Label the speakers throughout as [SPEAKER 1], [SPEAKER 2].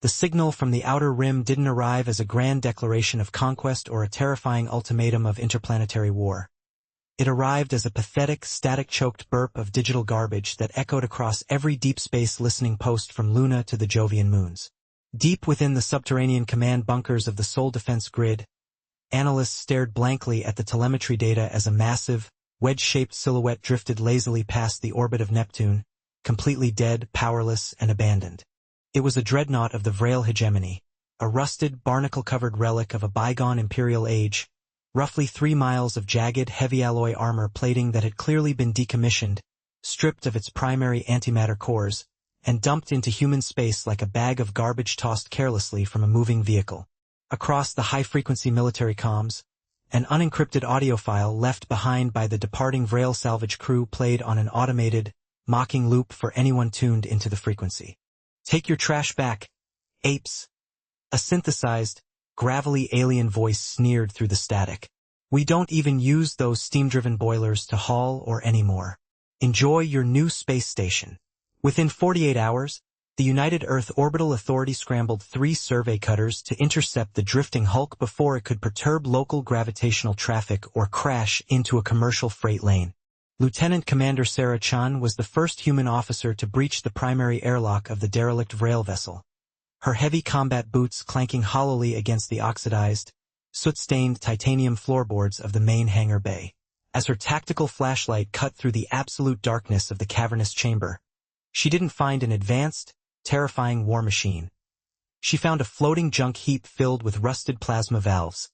[SPEAKER 1] The signal from the outer rim didn't arrive as a grand declaration of conquest or a terrifying ultimatum of interplanetary war. It arrived as a pathetic, static-choked burp of digital garbage that echoed across every deep space listening post from Luna to the Jovian moons. Deep within the subterranean command bunkers of the Sol Defense Grid, analysts stared blankly at the telemetry data as a massive, wedge-shaped silhouette drifted lazily past the orbit of Neptune, completely dead, powerless, and abandoned. It was a dreadnought of the Vrail hegemony, a rusted, barnacle-covered relic of a bygone imperial age, roughly 3 miles of jagged, heavy alloy armor plating that had clearly been decommissioned, stripped of its primary antimatter cores, and dumped into human space like a bag of garbage tossed carelessly from a moving vehicle. Across the high-frequency military comms, an unencrypted audio file left behind by the departing Vrail salvage crew played on an automated, mocking loop for anyone tuned into the frequency. "Take your trash back, apes." A synthesized, gravelly alien voice sneered through the static. "We don't even use those steam-driven boilers to haul or anymore. Enjoy your new space station." Within 48 hours, the United Earth Orbital Authority scrambled 3 survey cutters to intercept the drifting hulk before it could perturb local gravitational traffic or crash into a commercial freight lane. Lieutenant Commander Sarah Chan was the first human officer to breach the primary airlock of the derelict Vrail vessel, her heavy combat boots clanking hollowly against the oxidized, soot-stained titanium floorboards of the main hangar bay. As her tactical flashlight cut through the absolute darkness of the cavernous chamber, she didn't find an advanced, terrifying war machine. She found a floating junk heap filled with rusted plasma valves,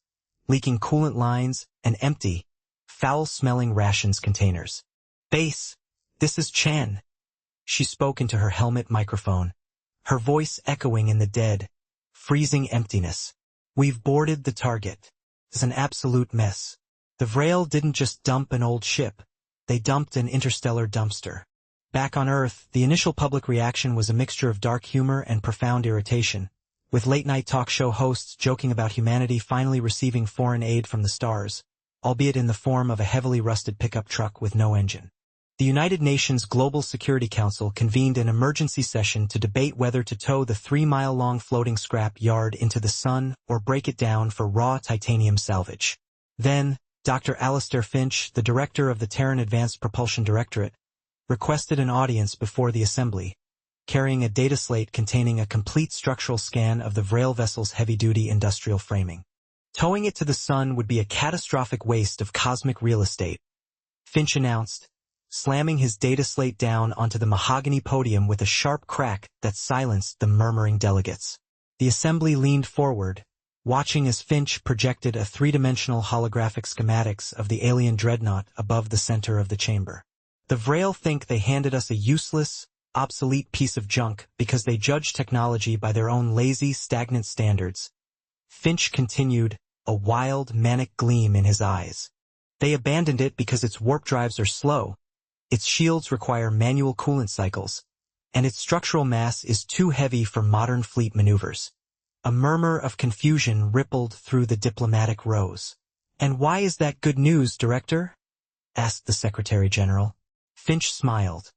[SPEAKER 1] leaking coolant lines, and empty, foul-smelling rations containers. "Base, this is Chan." She spoke into her helmet microphone, her voice echoing in the dead, freezing emptiness. "We've boarded the target. It's an absolute mess. The Vrail didn't just dump an old ship, they dumped an interstellar dumpster." Back on Earth, the initial public reaction was a mixture of dark humor and profound irritation, with late-night talk show hosts joking about humanity finally receiving foreign aid from the stars, albeit in the form of a heavily rusted pickup truck with no engine. The United Nations Global Security Council convened an emergency session to debate whether to tow the 3-mile-long floating scrap yard into the sun or break it down for raw titanium salvage. Then, Dr. Alistair Finch, the director of the Terran Advanced Propulsion Directorate, requested an audience before the assembly, carrying a data slate containing a complete structural scan of the Vrail vessel's heavy-duty industrial framing. Towing it to the sun would be a catastrophic waste of cosmic real estate, Finch announced, slamming his data slate down onto the mahogany podium with a sharp crack that silenced the murmuring delegates. The assembly leaned forward, watching as Finch projected a 3-dimensional holographic schematics of the alien dreadnought above the center of the chamber. "The Vrail think they handed us a useless, obsolete piece of junk because they judge technology by their own lazy, stagnant standards," Finch continued, a wild, manic gleam in his eyes. "They abandoned it because its warp drives are slow, its shields require manual coolant cycles, and its structural mass is too heavy for modern fleet maneuvers." A murmur of confusion rippled through the diplomatic rows. "And why is that good news, Director?" asked the Secretary General. Finch smiled,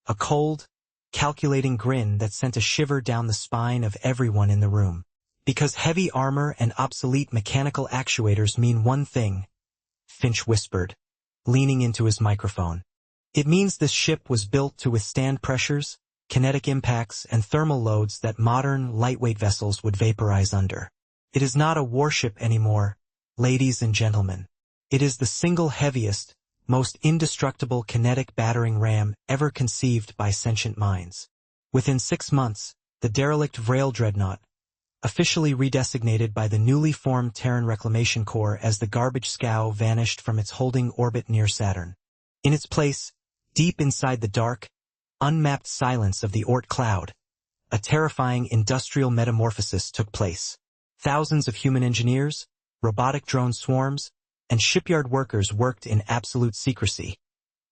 [SPEAKER 1] a cold, calculating grin that sent a shiver down the spine of everyone in the room. "Because heavy armor and obsolete mechanical actuators mean one thing," Finch whispered, leaning into his microphone. "It means this ship was built to withstand pressures, kinetic impacts, and thermal loads that modern, lightweight vessels would vaporize under. It is not a warship anymore, ladies and gentlemen. It is the single heaviest, most indestructible kinetic battering ram ever conceived by sentient minds." Within 6 months, the derelict Vrail dreadnought, officially redesignated by the newly formed Terran Reclamation Corps as the garbage scow, vanished from its holding orbit near Saturn. In its place, deep inside the dark, unmapped silence of the Oort cloud, a terrifying industrial metamorphosis took place. Thousands of human engineers, robotic drone swarms, and shipyard workers worked in absolute secrecy,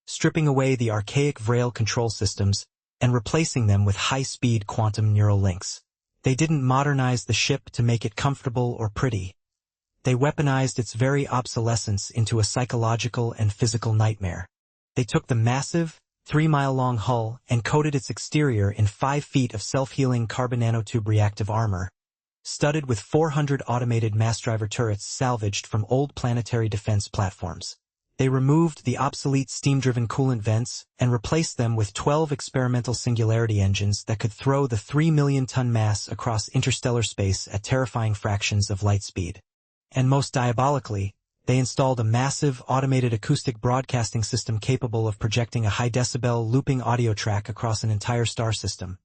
[SPEAKER 1] stripping away the archaic Vrail control systems and replacing them with high-speed quantum neural links. They didn't modernize the ship to make it comfortable or pretty. They weaponized its very obsolescence into a psychological and physical nightmare. They took the massive, 3-mile-long hull and coated its exterior in 5 feet of self-healing carbon nanotube reactive armor, studded with 400 automated mass-driver turrets salvaged from old planetary defense platforms. They removed the obsolete steam-driven coolant vents and replaced them with 12 experimental singularity engines that could throw the 3 million-ton mass across interstellar space at terrifying fractions of light speed. And most diabolically, they installed a massive, automated acoustic broadcasting system capable of projecting a high-decibel looping audio track across an entire star system.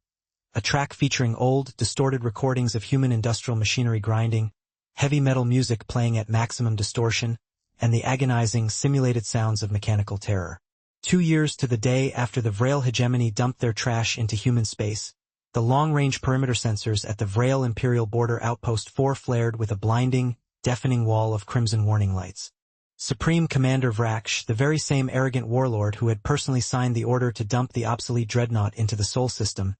[SPEAKER 1] A track featuring old, distorted recordings of human industrial machinery grinding, heavy metal music playing at maximum distortion, and the agonizing, simulated sounds of mechanical terror. 2 years to the day after the Vrel hegemony dumped their trash into human space, the long-range perimeter sensors at the Vrel Imperial Border Outpost 4 flared with a blinding, deafening wall of crimson warning lights. Supreme Commander Vraksh, the very same arrogant warlord who had personally signed the order to dump the obsolete dreadnought into the Sol system,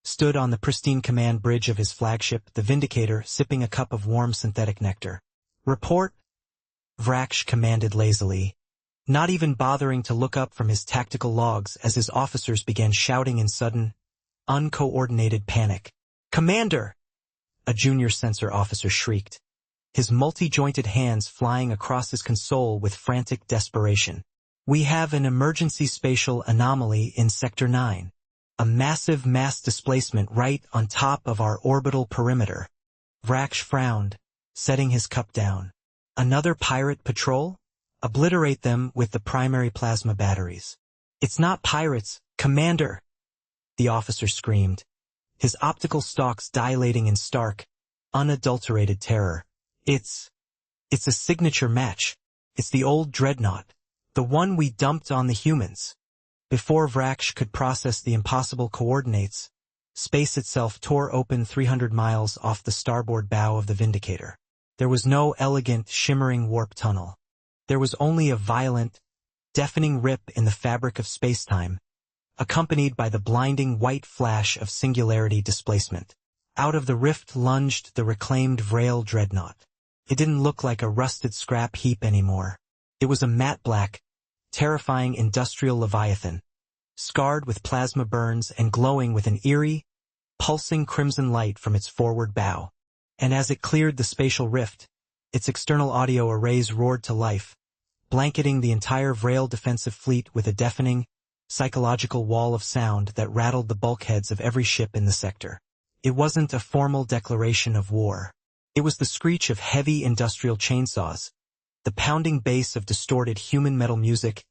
[SPEAKER 1] stood on the pristine command bridge of his flagship, the Vindicator, sipping a cup of warm synthetic nectar. "Report," Vraksh commanded lazily, not even bothering to look up from his tactical logs as his officers began shouting in sudden, uncoordinated panic. "Commander!" a junior sensor officer shrieked, his multi-jointed hands flying across his console with frantic desperation. "We have an emergency spatial anomaly in Sector 9. A massive mass displacement right on top of our orbital perimeter." Vraksh frowned, setting his cup down. "Another pirate patrol? Obliterate them with the primary plasma batteries." "It's not pirates, Commander!" the officer screamed, his optical stalks dilating in stark, unadulterated terror. It's a signature match. It's the old dreadnought, the one we dumped on the humans." Before Vraksh could process the impossible coordinates, space itself tore open 300 miles off the starboard bow of the Vindicator. There was no elegant, shimmering warp tunnel. There was only a violent, deafening rip in the fabric of spacetime, accompanied by the blinding white flash of singularity displacement. Out of the rift lunged the reclaimed Vrel dreadnought. It didn't look like a rusted scrap heap anymore. It was a matte black, terrifying industrial leviathan, scarred with plasma burns and glowing with an eerie, pulsing crimson light from its forward bow. And as it cleared the spatial rift, its external audio arrays roared to life, blanketing the entire Vrel defensive fleet with a deafening, psychological wall of sound that rattled the bulkheads of every ship in the sector. It wasn't a formal declaration of war. It was the screech of heavy industrial chainsaws, the pounding bass of distorted human metal music,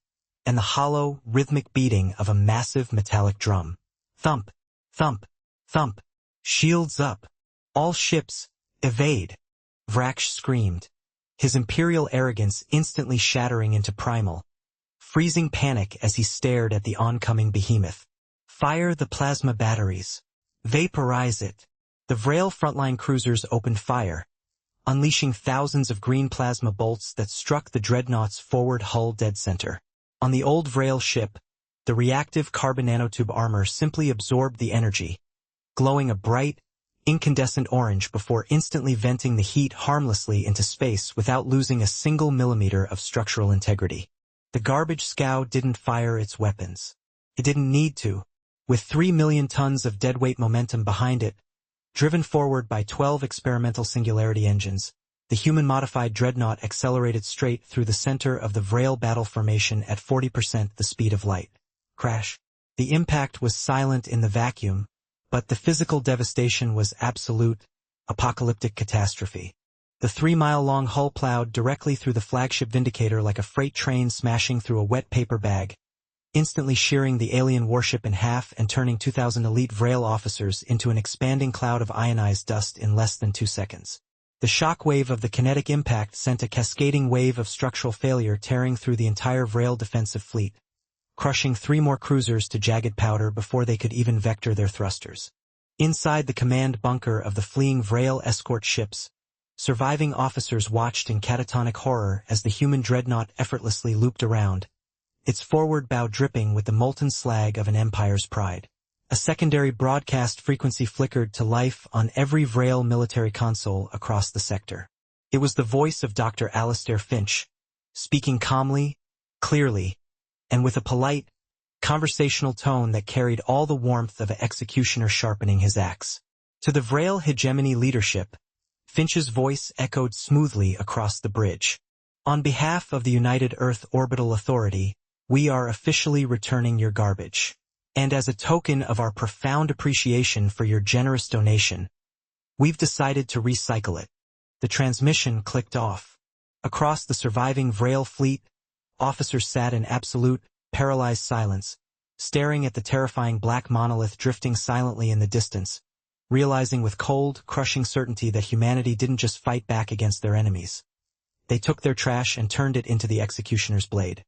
[SPEAKER 1] and the hollow, rhythmic beating of a massive metallic drum. Thump, thump, thump. "Shields up. All ships, evade," Vraksh screamed, his imperial arrogance instantly shattering into primal, freezing panic as he stared at the oncoming behemoth. "Fire the plasma batteries. Vaporize it." The Vrel frontline cruisers opened fire, unleashing thousands of green plasma bolts that struck the dreadnought's forward hull dead center. On the old Vrel ship, the reactive carbon nanotube armor simply absorbed the energy, glowing a bright, incandescent orange before instantly venting the heat harmlessly into space without losing a single millimeter of structural integrity. The garbage scow didn't fire its weapons. It didn't need to. With 3 million tons of deadweight momentum behind it, driven forward by 12 experimental singularity engines, the human-modified dreadnought accelerated straight through the center of the Vrel battle formation at 40% the speed of light. Crash. The impact was silent in the vacuum, but the physical devastation was absolute, apocalyptic catastrophe. The 3-mile-long hull plowed directly through the flagship Vindicator like a freight train smashing through a wet paper bag, instantly shearing the alien warship in half and turning 2,000 elite Vrel officers into an expanding cloud of ionized dust in less than 2 seconds. The shock wave of the kinetic impact sent a cascading wave of structural failure tearing through the entire Vrel defensive fleet, crushing 3 more cruisers to jagged powder before they could even vector their thrusters. Inside the command bunker of the fleeing Vrel escort ships, surviving officers watched in catatonic horror as the human dreadnought effortlessly looped around, its forward bow dripping with the molten slag of an empire's pride. A secondary broadcast frequency flickered to life on every Vrel military console across the sector. It was the voice of Dr. Alistair Finch, speaking calmly, clearly, and with a polite, conversational tone that carried all the warmth of an executioner sharpening his axe. To the Vrail hegemony leadership, Finch's voice echoed smoothly across the bridge. On behalf of the United Earth Orbital Authority, we are officially returning your garbage. And as a token of our profound appreciation for your generous donation, we've decided to recycle it. The transmission clicked off. Across the surviving Vrail fleet, officers sat in absolute, paralyzed silence, staring at the terrifying black monolith drifting silently in the distance, realizing with cold, crushing certainty that humanity didn't just fight back against their enemies. They took their trash and turned it into the executioner's blade.